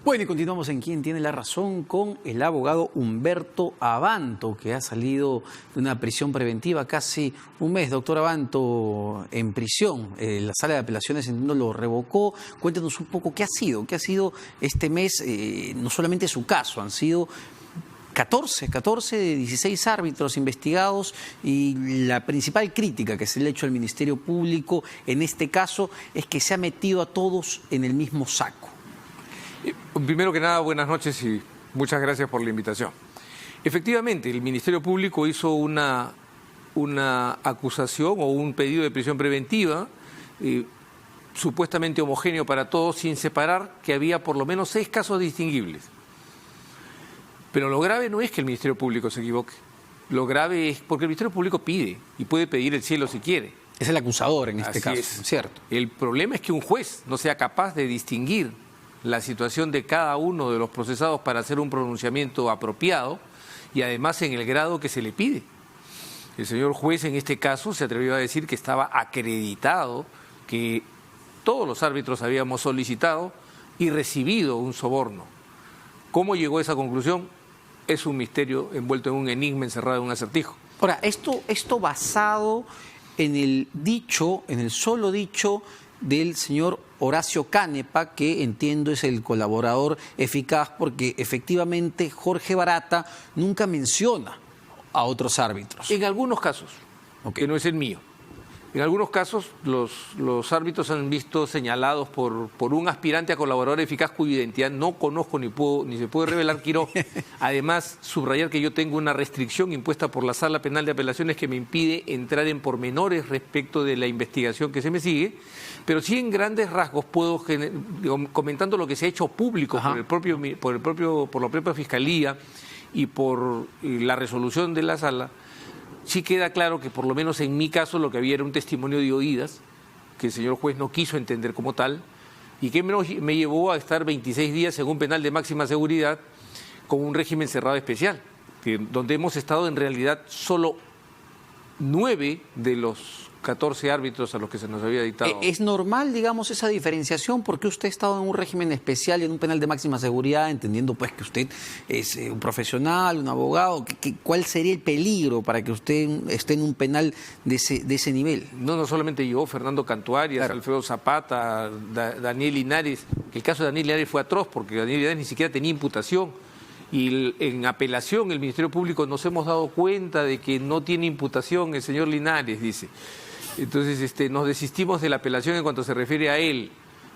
Bueno, y continuamos en Quién tiene la razón con el abogado Humberto Abanto, que ha salido de una prisión preventiva casi un mes. Doctor Abanto, en prisión, la sala de apelaciones entiendo lo revocó. Cuéntenos un poco qué ha sido este mes, no solamente su caso, han sido 14 de 16 árbitros investigados, y la principal crítica que se le ha hecho al Ministerio Público en este caso es que se ha metido a todos en el mismo saco. Primero que nada, buenas noches y muchas gracias por la invitación. Efectivamente, el Ministerio Público hizo una acusación o un pedido de prisión preventiva supuestamente homogéneo para todos, sin separar que había por lo menos 6 casos distinguibles. Pero lo grave no es que el Ministerio Público se equivoque. Lo grave es porque el Ministerio Público pide y puede pedir el cielo si quiere. Es el acusador en este caso, es. ¿Cierto? El problema es que un juez no sea capaz de distinguir la situación de cada uno de los procesados para hacer un pronunciamiento apropiado y además en el grado que se le pide. El señor juez en este caso se atrevió a decir que estaba acreditado que todos los árbitros habíamos solicitado y recibido un soborno. ¿Cómo llegó a esa conclusión? Es un misterio envuelto en un enigma, encerrado en un acertijo. Ahora, esto basado en el solo dicho del señor Horacio Canepa, que entiendo es el colaborador eficaz, porque efectivamente Jorge Barata nunca menciona a otros árbitros. En algunos casos, que no es el mío. En algunos casos los árbitros han visto señalados por un aspirante a colaborador eficaz cuya identidad no conozco ni se puede revelar. Quiero además subrayar que yo tengo una restricción impuesta por la Sala Penal de Apelaciones que me impide entrar en pormenores respecto de la investigación que se me sigue, pero sí en grandes rasgos puedo, comentando lo que se ha hecho público por la propia Fiscalía y por la resolución de la Sala. Sí queda claro que por lo menos en mi caso lo que había era un testimonio de oídas que el señor juez no quiso entender como tal y que me llevó a estar 26 días en un penal de máxima seguridad con un régimen cerrado especial, donde hemos estado en realidad solo 9 de los 14 árbitros a los que se nos había dictado. ¿Es normal, digamos, esa diferenciación? Porque usted ha estado en un régimen especial y en un penal de máxima seguridad, entendiendo pues que usted es un profesional, un abogado. ¿Cuál sería el peligro para que usted esté en un penal de ese nivel? No solamente yo, Fernando Cantuarias, claro. Alfredo Zapata, Daniel Linares. El caso de Daniel Linares fue atroz porque Daniel Linares ni siquiera tenía imputación. Y en apelación el Ministerio Público nos hemos dado cuenta de que no tiene imputación el señor Linares, dice. Entonces nos desistimos de la apelación en cuanto se refiere a él.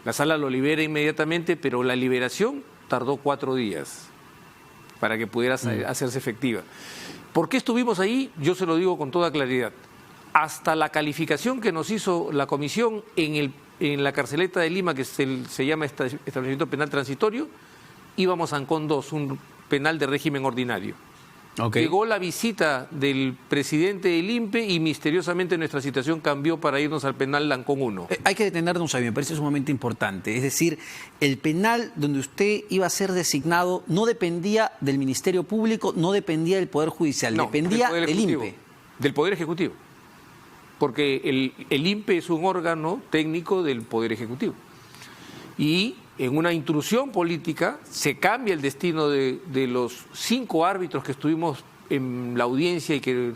La sala lo libera inmediatamente, pero la liberación tardó 4 días para que pudiera hacerse efectiva. ¿Por qué estuvimos ahí? Yo se lo digo con toda claridad. Hasta la calificación que nos hizo la comisión en la carceleta de Lima, que se llama Establecimiento Penal Transitorio, íbamos a Ancón 2, un penal de régimen ordinario. Okay. Llegó la visita del presidente del INPE y misteriosamente nuestra situación cambió para irnos al penal Lancón 1. Hay que detenernos ahí, me parece sumamente importante. Es decir, el penal donde usted iba a ser designado no dependía del Ministerio Público, no dependía del Poder Judicial, no, dependía del INPE. Del Poder Ejecutivo. Porque el INPE es un órgano técnico del Poder Ejecutivo. Y en una intrusión política se cambia el destino de los 5 árbitros que estuvimos en la audiencia y que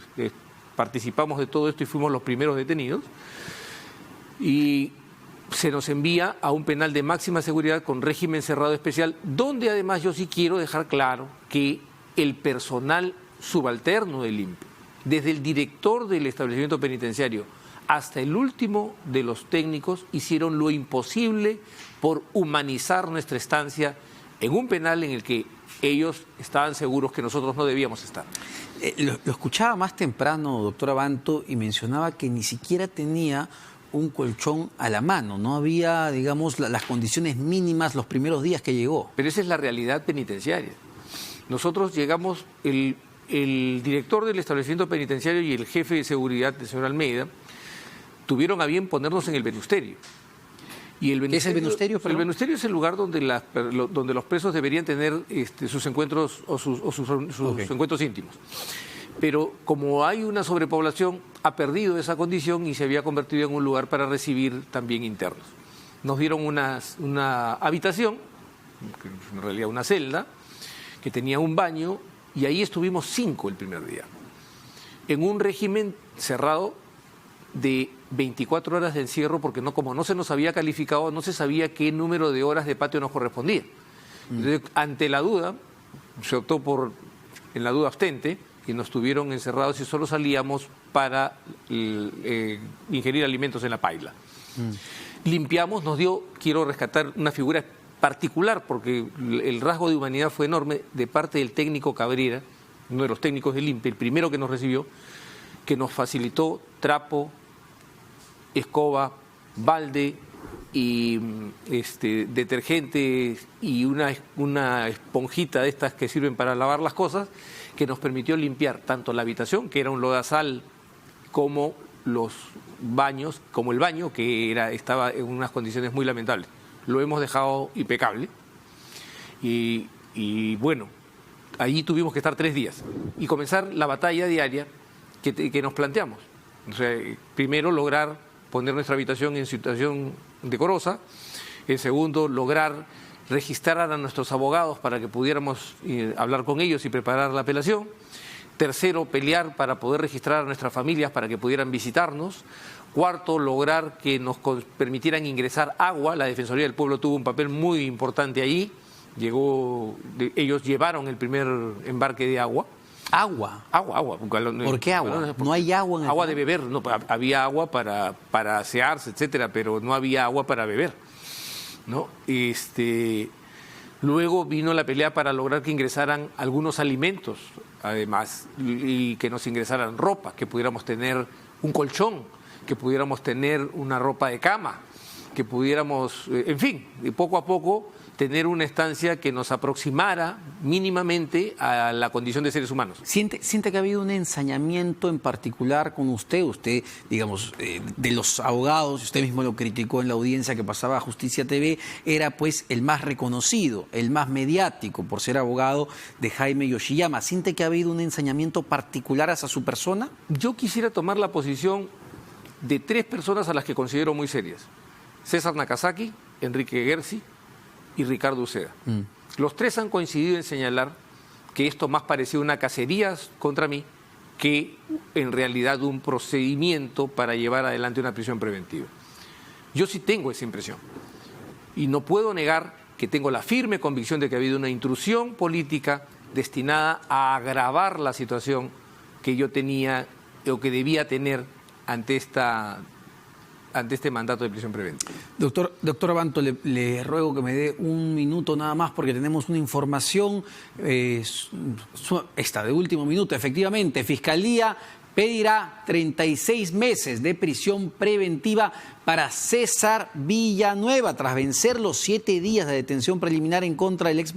participamos de todo esto y fuimos los primeros detenidos, y se nos envía a un penal de máxima seguridad con régimen cerrado especial, donde además yo sí quiero dejar claro que el personal subalterno del INPE, desde el director del establecimiento penitenciario hasta el último de los técnicos, hicieron lo imposible por humanizar nuestra estancia en un penal en el que ellos estaban seguros que nosotros no debíamos estar. Lo escuchaba más temprano, doctor Abanto, y mencionaba que ni siquiera tenía un colchón a la mano, no había, digamos, las condiciones mínimas los primeros días que llegó. Pero esa es la realidad penitenciaria. Nosotros llegamos, el director del establecimiento penitenciario y el jefe de seguridad, el señor Almeida, tuvieron a bien ponernos en el venusterio. ¿Qué es el venusterio? El venusterio es el lugar donde los presos deberían tener sus encuentros o sus encuentros íntimos. Pero como hay una sobrepoblación, ha perdido esa condición y se había convertido en un lugar para recibir también internos. Nos dieron una habitación que en realidad una celda, que tenía un baño, y ahí estuvimos 5 el primer día, en un régimen cerrado de 24 horas de encierro, porque como no se nos había calificado, no se sabía qué número de horas de patio nos correspondía. Entonces, ante la duda, se optó por, en la duda abstente, y nos tuvieron encerrados y solo salíamos para ingerir alimentos en la paila. Limpiamos, nos dio, quiero rescatar una figura particular, porque el rasgo de humanidad fue enorme de parte del técnico Cabrera, uno de los técnicos del INPE, el primero que nos recibió, que nos facilitó trapo, escoba, balde y detergente y una esponjita de estas que sirven para lavar las cosas, que nos permitió limpiar tanto la habitación, que era un lodazal, como los baños, como el baño, que estaba en unas condiciones muy lamentables. Lo hemos dejado impecable y bueno, allí tuvimos que estar 3 días y comenzar la batalla diaria que nos planteamos. O sea, primero lograr poner nuestra habitación en situación decorosa, en segundo lograr registrar a nuestros abogados para que pudiéramos hablar con ellos y preparar la apelación, tercero pelear para poder registrar a nuestras familias para que pudieran visitarnos, cuarto lograr que nos permitieran ingresar agua. La Defensoría del Pueblo tuvo un papel muy importante ahí, ellos llevaron el primer embarque de agua. ¿Agua? Agua. ¿Por qué agua? ¿No hay agua en el agua de beber? No, había agua para asearse, etcétera, pero no había agua para beber, ¿no? Luego vino la pelea para lograr que ingresaran algunos alimentos, además, y que nos ingresaran ropa, que pudiéramos tener un colchón, que pudiéramos tener una ropa de cama, que pudiéramos, en fin, poco a poco tener una estancia que nos aproximara mínimamente a la condición de seres humanos. ¿Siente que ha habido un ensañamiento en particular con usted, digamos, de los abogados, usted mismo lo criticó en la audiencia que pasaba a Justicia TV, era pues el más reconocido, el más mediático por ser abogado de Jaime Yoshiyama? ¿Siente que ha habido un ensañamiento particular hacia su persona? Yo quisiera tomar la posición de 3 personas a las que considero muy serias: César Nakazaki, Enrique Gersi y Ricardo Uceda. Los 3 han coincidido en señalar que esto más parecía una cacería contra mí que en realidad un procedimiento para llevar adelante una prisión preventiva. Yo sí tengo esa impresión y no puedo negar que tengo la firme convicción de que ha habido una intrusión política destinada a agravar la situación que yo tenía o que debía tener ante este mandato de prisión preventiva. Doctor Abanto, le ruego que me dé un minuto nada más porque tenemos una información, esta de último minuto. Efectivamente, Fiscalía pedirá 36 meses de prisión preventiva para César Villanueva, tras vencer los 7 días de detención preliminar en contra del ex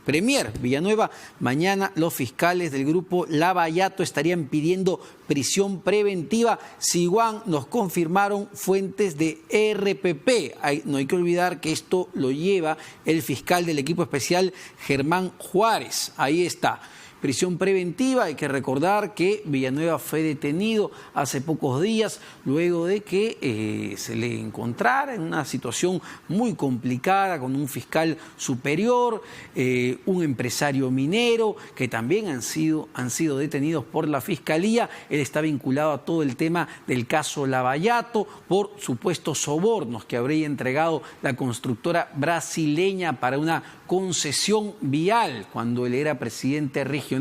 premier Villanueva. Mañana los fiscales del grupo Lavallato estarían pidiendo prisión preventiva. Siguan, nos confirmaron fuentes de RPP. No hay que olvidar que esto lo lleva el fiscal del equipo especial, Germán Juárez. Ahí está. Prisión preventiva, hay que recordar que Villanueva fue detenido hace pocos días luego de que se le encontrara en una situación muy complicada con un fiscal superior, un empresario minero, que también han sido detenidos por la Fiscalía. Él está vinculado a todo el tema del caso Lavallato por supuestos sobornos que habría entregado la constructora brasileña para una concesión vial cuando él era presidente regional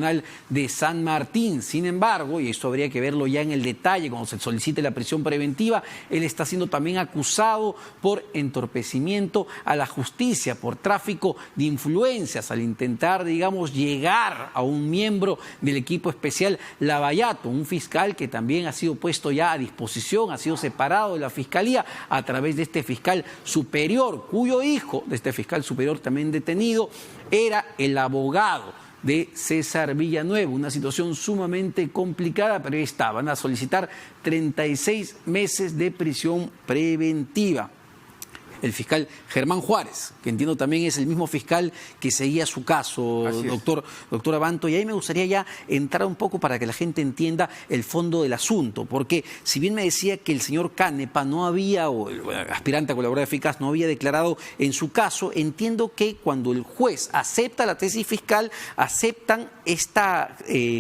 de San Martín. Sin embargo, y esto habría que verlo ya en el detalle cuando se solicite la prisión preventiva, él está siendo también acusado por entorpecimiento a la justicia, por tráfico de influencias, al intentar, digamos, llegar a un miembro del equipo especial Lavallato, un fiscal que también ha sido puesto ya a disposición, ha sido separado de la Fiscalía a través de este fiscal superior, cuyo hijo de este fiscal superior también detenido era el abogado de César Villanueva. Una situación sumamente complicada, pero ahí está. Van a solicitar 36 meses de prisión preventiva. el fiscal Germán Juárez, que entiendo también es el mismo fiscal que seguía su caso, doctor Abanto. Y ahí me gustaría ya entrar un poco para que la gente entienda el fondo del asunto, porque si bien me decía que el señor Canepa no había, o el aspirante a colaborador eficaz no había declarado en su caso, entiendo que cuando el juez acepta la tesis fiscal, aceptan esta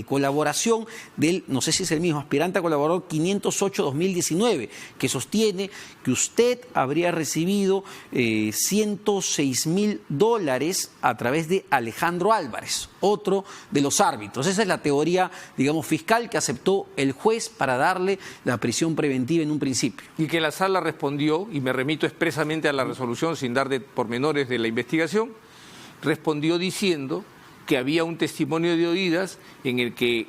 colaboración del, no sé si es el mismo, aspirante a colaborador 508-2019, que sostiene que usted habría recibido $106.000 a través de Alejandro Álvarez, otro de los árbitros. Esa es la teoría, digamos, fiscal que aceptó el juez para darle la prisión preventiva en un principio. Y que la sala respondió, y me remito expresamente a la resolución sin dar pormenores de la investigación, respondió diciendo que había un testimonio de oídas en el que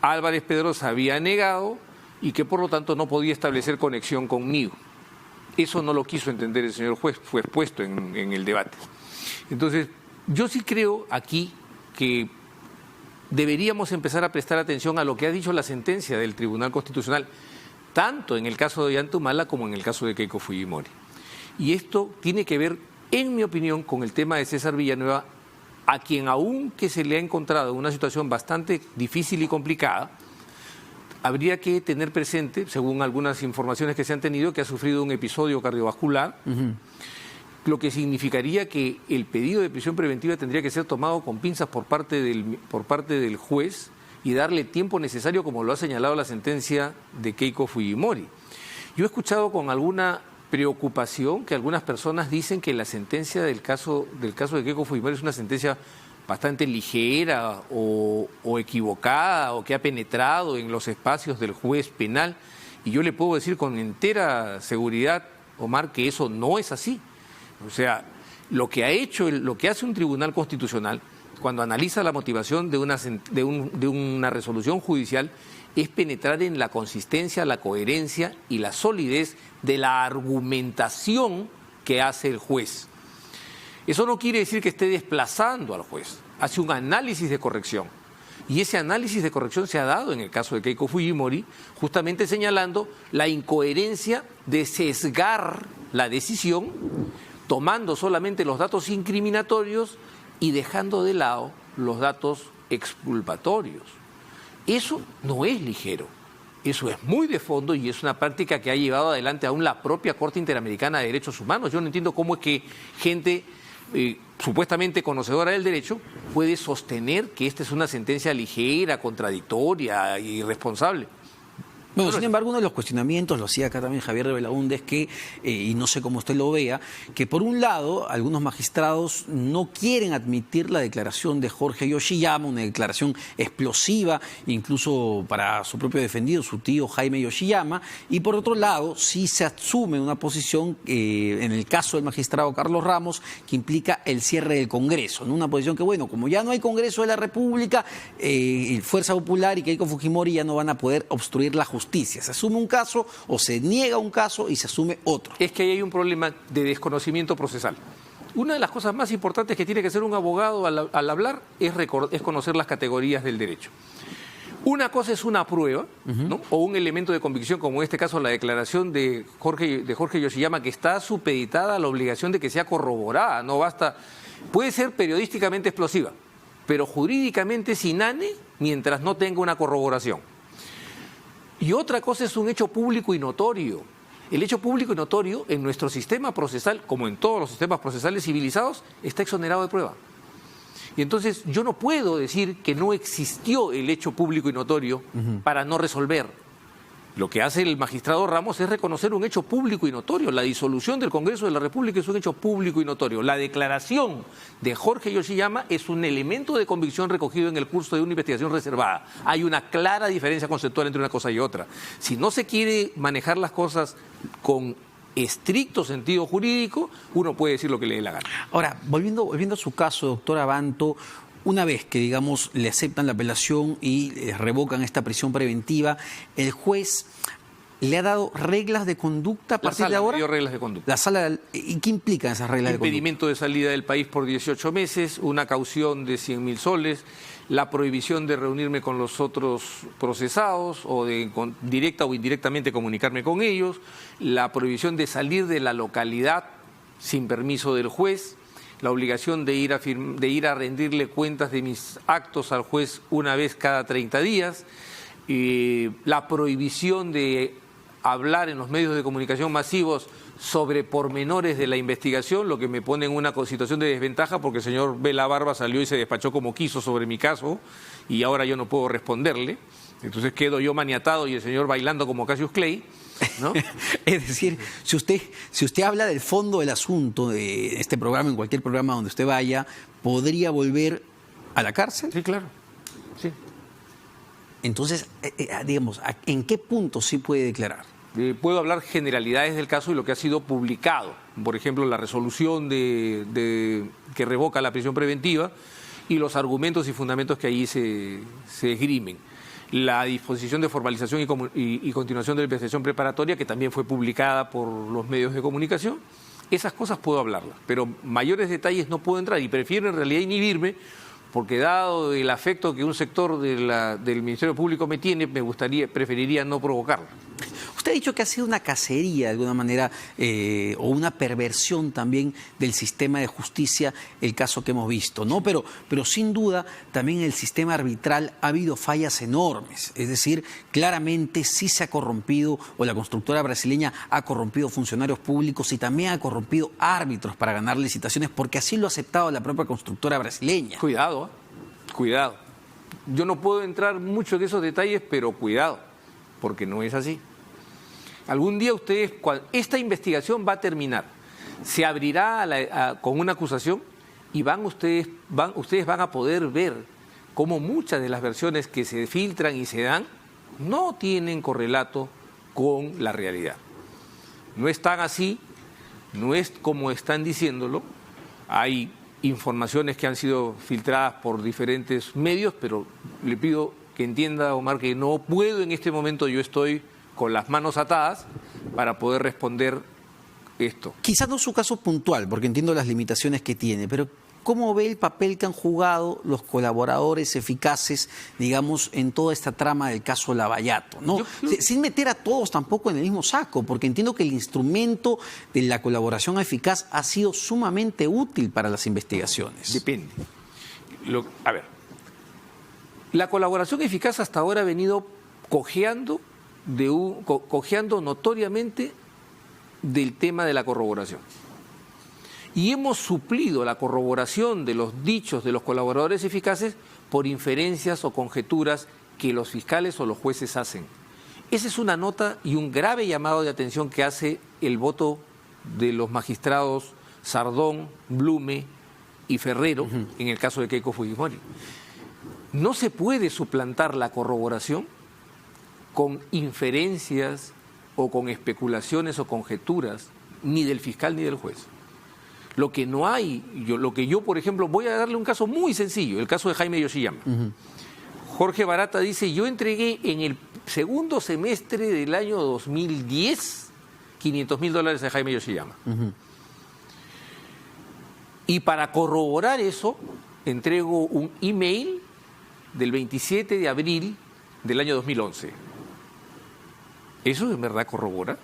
Álvarez Pedrosa había negado y que por lo tanto no podía establecer conexión conmigo. Eso no lo quiso entender el señor juez, fue expuesto en el debate. Entonces, yo sí creo aquí que deberíamos empezar a prestar atención a lo que ha dicho la sentencia del Tribunal Constitucional, tanto en el caso de Ollantumala como en el caso de Keiko Fujimori. Y esto tiene que ver, en mi opinión, con el tema de César Villanueva, a quien aunque se le ha encontrado en una situación bastante difícil y complicada, habría que tener presente, según algunas informaciones que se han tenido, que ha sufrido un episodio cardiovascular, lo que significaría que el pedido de prisión preventiva tendría que ser tomado con pinzas por parte del juez y darle tiempo necesario, como lo ha señalado la sentencia de Keiko Fujimori. Yo he escuchado con alguna preocupación que algunas personas dicen que la sentencia del caso de Keiko Fujimori es una sentencia bastante ligera o equivocada, o que ha penetrado en los espacios del juez penal, y yo le puedo decir con entera seguridad, Omar, que eso no es así. O sea, lo que hace un tribunal constitucional cuando analiza la motivación de una resolución judicial es penetrar en la consistencia, la coherencia y la solidez de la argumentación que hace el juez. Eso no quiere decir que esté desplazando al juez, hace un análisis de corrección. Y ese análisis de corrección se ha dado en el caso de Keiko Fujimori, justamente señalando la incoherencia de sesgar la decisión, tomando solamente los datos incriminatorios y dejando de lado los datos exculpatorios. Eso no es ligero, eso es muy de fondo y es una práctica que ha llevado adelante aún la propia Corte Interamericana de Derechos Humanos. Yo no entiendo cómo es que gente supuestamente conocedora del derecho puede sostener que esta es una sentencia ligera, contradictoria, irresponsable. Bueno, sin embargo, uno de los cuestionamientos, lo hacía acá también Javier de Belaúnde, es que, y no sé cómo usted lo vea, que por un lado algunos magistrados no quieren admitir la declaración de Jorge Yoshiyama, una declaración explosiva, incluso para su propio defendido, su tío Jaime Yoshiyama, y por otro lado sí se asume una posición, en el caso del magistrado Carlos Ramos, que implica el cierre del Congreso, ¿no? Una posición que, bueno, como ya no hay Congreso de la República, Fuerza Popular y Keiko Fujimori ya no van a poder obstruir la justicia. Se asume un caso o se niega un caso y se asume otro. Es que ahí hay un problema de desconocimiento procesal. Una de las cosas más importantes que tiene que hacer un abogado al hablar es conocer las categorías del derecho. Una cosa es una prueba, ¿no? O un elemento de convicción, como en este caso la declaración de Jorge Yoshiyama, que está supeditada a la obligación de que sea corroborada, no basta. Puede ser periodísticamente explosiva, pero jurídicamente es inane mientras no tenga una corroboración. Y otra cosa es un hecho público y notorio. El hecho público y notorio en nuestro sistema procesal, como en todos los sistemas procesales civilizados, está exonerado de prueba. Y entonces yo no puedo decir que no existió el hecho público y notorio para no resolver. Lo que hace el magistrado Ramos es reconocer un hecho público y notorio. La disolución del Congreso de la República es un hecho público y notorio. La declaración de Jorge Yoshiyama es un elemento de convicción recogido en el curso de una investigación reservada. Hay una clara diferencia conceptual entre una cosa y otra. Si no se quiere manejar las cosas con estricto sentido jurídico, uno puede decir lo que le dé la gana. Ahora, volviendo a su caso, doctor Abanto, una vez que, digamos, le aceptan la apelación y revocan esta prisión preventiva, el juez le ha dado reglas de conducta a partir de ahora. Le dio reglas de conducta. La sala, ¿y qué implican esas reglas de conducta? Impedimento de salida del país por 18 meses, una caución de 100.000 soles, la prohibición de reunirme con los otros procesados o de directa o indirectamente comunicarme con ellos, la prohibición de salir de la localidad sin permiso del juez, la obligación de ir a rendirle cuentas de mis actos al juez una vez cada 30 días, la prohibición de hablar en los medios de comunicación masivos sobre pormenores de la investigación, lo que me pone en una situación de desventaja porque el señor Vela Barba salió y se despachó como quiso sobre mi caso y ahora yo no puedo responderle. Entonces quedo yo maniatado y el señor bailando como Cassius Clay, ¿no? Es decir, si usted habla del fondo del asunto de este programa, en cualquier programa donde usted vaya, ¿podría volver a la cárcel? Sí, claro. Sí. Entonces, digamos, ¿en qué punto sí puede declarar? Puedo hablar generalidades del caso y lo que ha sido publicado. Por ejemplo, la resolución que revoca la prisión preventiva y los argumentos y fundamentos que allí se esgrimen. La disposición de formalización y continuación de la investigación preparatoria, que también fue publicada por los medios de comunicación. Esas cosas puedo hablarlas, pero mayores detalles no puedo entrar y prefiero en realidad inhibirme porque dado el afecto que un sector del Ministerio Público me tiene, preferiría no provocarlo. Usted ha dicho que ha sido una cacería de alguna manera o una perversión también del sistema de justicia el caso que hemos visto, ¿no? Pero sin duda también en el sistema arbitral ha habido fallas enormes, es decir, claramente sí se ha corrompido o la constructora brasileña ha corrompido funcionarios públicos y también ha corrompido árbitros para ganar licitaciones porque así lo ha aceptado la propia constructora brasileña. Cuidado, cuidado. Yo no puedo entrar mucho en esos detalles, pero cuidado, porque no es así. Algún día esta investigación va a terminar, se abrirá con una acusación y ustedes van a poder ver cómo muchas de las versiones que se filtran y se dan no tienen correlato con la realidad. No están así, no es como están diciéndolo, hay informaciones que han sido filtradas por diferentes medios, pero le pido que entienda, Omar, que no puedo en este momento, yo estoy con las manos atadas para poder responder esto. Quizás no su caso puntual, porque entiendo las limitaciones que tiene, pero ¿cómo ve el papel que han jugado los colaboradores eficaces, digamos, en toda esta trama del caso Lavallato, ¿no? Sin meter a todos tampoco en el mismo saco, porque entiendo que el instrumento de la colaboración eficaz ha sido sumamente útil para las investigaciones. Depende. A ver, la colaboración eficaz hasta ahora ha venido cojeando notoriamente del tema de la corroboración. Y hemos suplido la corroboración de los dichos de los colaboradores eficaces por inferencias o conjeturas que los fiscales o los jueces hacen. Esa es una nota y un grave llamado de atención que hace el voto de los magistrados Sardón, Blume y Ferrero en el caso de Keiko Fujimori. No se puede suplantar la corroboración con inferencias o con especulaciones o conjeturas ni del fiscal ni del juez. Lo que no hay, por ejemplo, voy a darle un caso muy sencillo, el caso de Jaime Yoshiyama. Jorge Barata dice, yo entregué en el segundo semestre del año 2010 $500,000 a Jaime Yoshiyama. Y para corroborar eso, entrego un email del 27 de abril del año 2011. ¿Eso en verdad corrobora?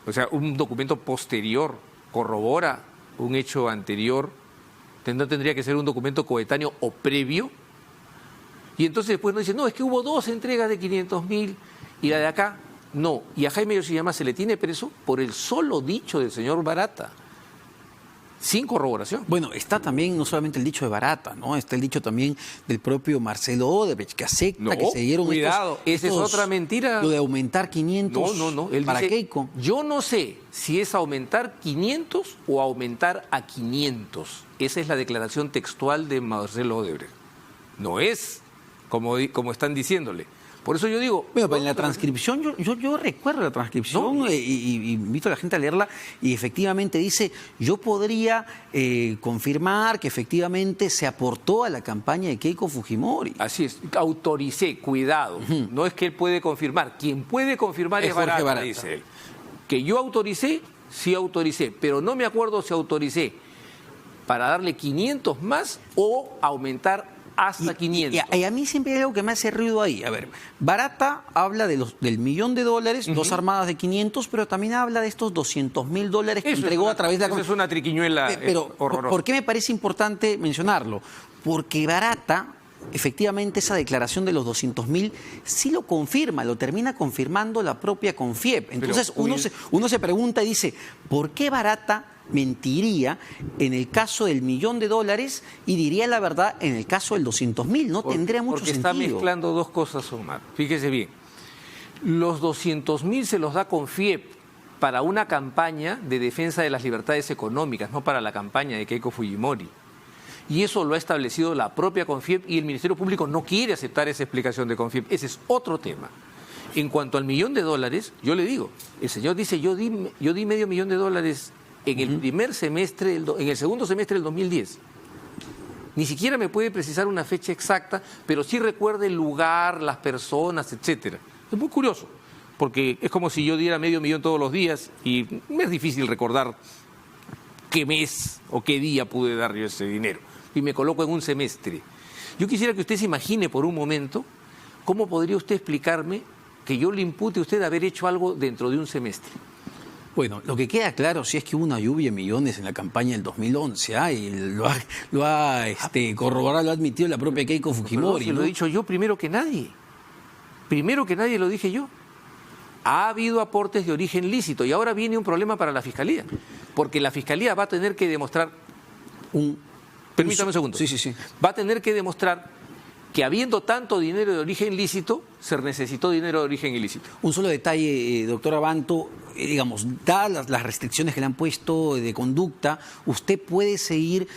O sea, un documento posterior corrobora un hecho anterior, ¿no tendría que ser un documento coetáneo o previo? Y entonces después nos dicen, no, es que hubo 2 entregas de 500,000 y la de acá, no. Y a Jaime Yoshiyama se le tiene preso por el solo dicho del señor Barata, sin corroboración. Bueno, está también no solamente el dicho de Barata, ¿no? Está el dicho también del propio Marcelo Odebrecht, que acepta que se dieron cuidado, esa es otra mentira. Lo de aumentar 500 Él para dice, Keiko. Yo no sé si es aumentar 500 o aumentar a 500. Esa es la declaración textual de Marcelo Odebrecht. No es como están diciéndole. Por eso yo digo... Bueno, pero en la transcripción, yo recuerdo la transcripción y invito a la gente a leerla y efectivamente dice, yo podría confirmar que efectivamente se aportó a la campaña de Keiko Fujimori. Así es, autoricé, cuidado, no es que él puede confirmar, quien puede confirmar es Barata, dice él. Que yo autoricé, sí autoricé, pero no me acuerdo si autoricé para darle 500 más o aumentar hasta 500. Y a mí siempre hay algo que me hace ruido ahí. A ver, Barata habla del $1.000.000, dos armadas de 500, pero también habla de estos $200.000 que entregó a través de la... Eso es una triquiñuela pero horrorosa. ¿por qué me parece importante mencionarlo? Porque Barata, efectivamente, esa declaración de los 200.000 sí lo confirma, lo termina confirmando la propia Confiep. Entonces uno se pregunta y dice, ¿por qué Barata mentiría en el caso del $1.000.000 y diría la verdad en el caso del 200.000? No tendría mucho sentido. Porque está mezclando dos cosas, Omar. Fíjese bien. Los 200.000 se los da Confiep para una campaña de defensa de las libertades económicas, no para la campaña de Keiko Fujimori. Y eso lo ha establecido la propia Confiep y el Ministerio Público no quiere aceptar esa explicación de Confiep. Ese es otro tema. En cuanto al $1.000.000, yo le digo, el señor dice, yo di $500.000 en el primer semestre, en el segundo semestre del 2010. Ni siquiera me puede precisar una fecha exacta, pero sí recuerda el lugar, las personas, etcétera. Es muy curioso, porque es como si yo diera $500.000 todos los días y me es difícil recordar qué mes o qué día pude dar yo ese dinero. Y me coloco en un semestre. Yo quisiera que usted se imagine por un momento cómo podría usted explicarme que yo le impute a usted haber hecho algo dentro de un semestre. Bueno, lo que queda claro sí es que hubo una lluvia de millones en la campaña del 2011, y lo ha corroborado, lo ha admitido la propia Keiko Fujimori. Lo he dicho yo primero que nadie. Primero que nadie lo dije yo. Ha habido aportes de origen lícito y ahora viene un problema para la Fiscalía, porque la Fiscalía va a tener que demostrar Permítame un segundo. Sí. Va a tener que demostrar que habiendo tanto dinero de origen lícito, se necesitó dinero de origen ilícito. Un solo detalle, doctor Abanto, digamos, dadas las restricciones que le han puesto de conducta, ¿usted puede seguir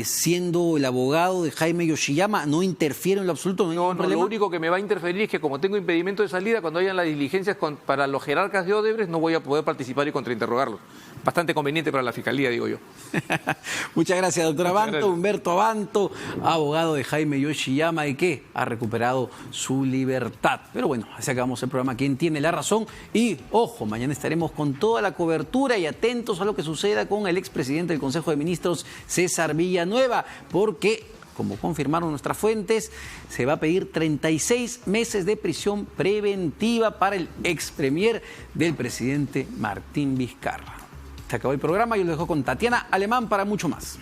siendo el abogado de Jaime Yoshiyama? ¿No interfiere en lo absoluto? No, lo único que me va a interferir es que como tengo impedimento de salida, cuando hayan las diligencias para los jerarcas de Odebrecht, no voy a poder participar y contrainterrogarlos. Bastante conveniente para la Fiscalía, digo yo. Muchas gracias, doctor Abanto. Gracias. Humberto Abanto, abogado de Jaime Yoshiyama, y que ha recuperado su libertad. Pero bueno, así acabamos el programa ¿Quién tiene la razón? Y, ojo, mañana estaremos con toda la cobertura y atentos a lo que suceda con el expresidente del Consejo de Ministros, César Villanueva, porque, como confirmaron nuestras fuentes, se va a pedir 36 meses de prisión preventiva para el expremier del presidente Martín Vizcarra. Se acabó el programa, yo lo dejo con Tatiana Alemán para mucho más.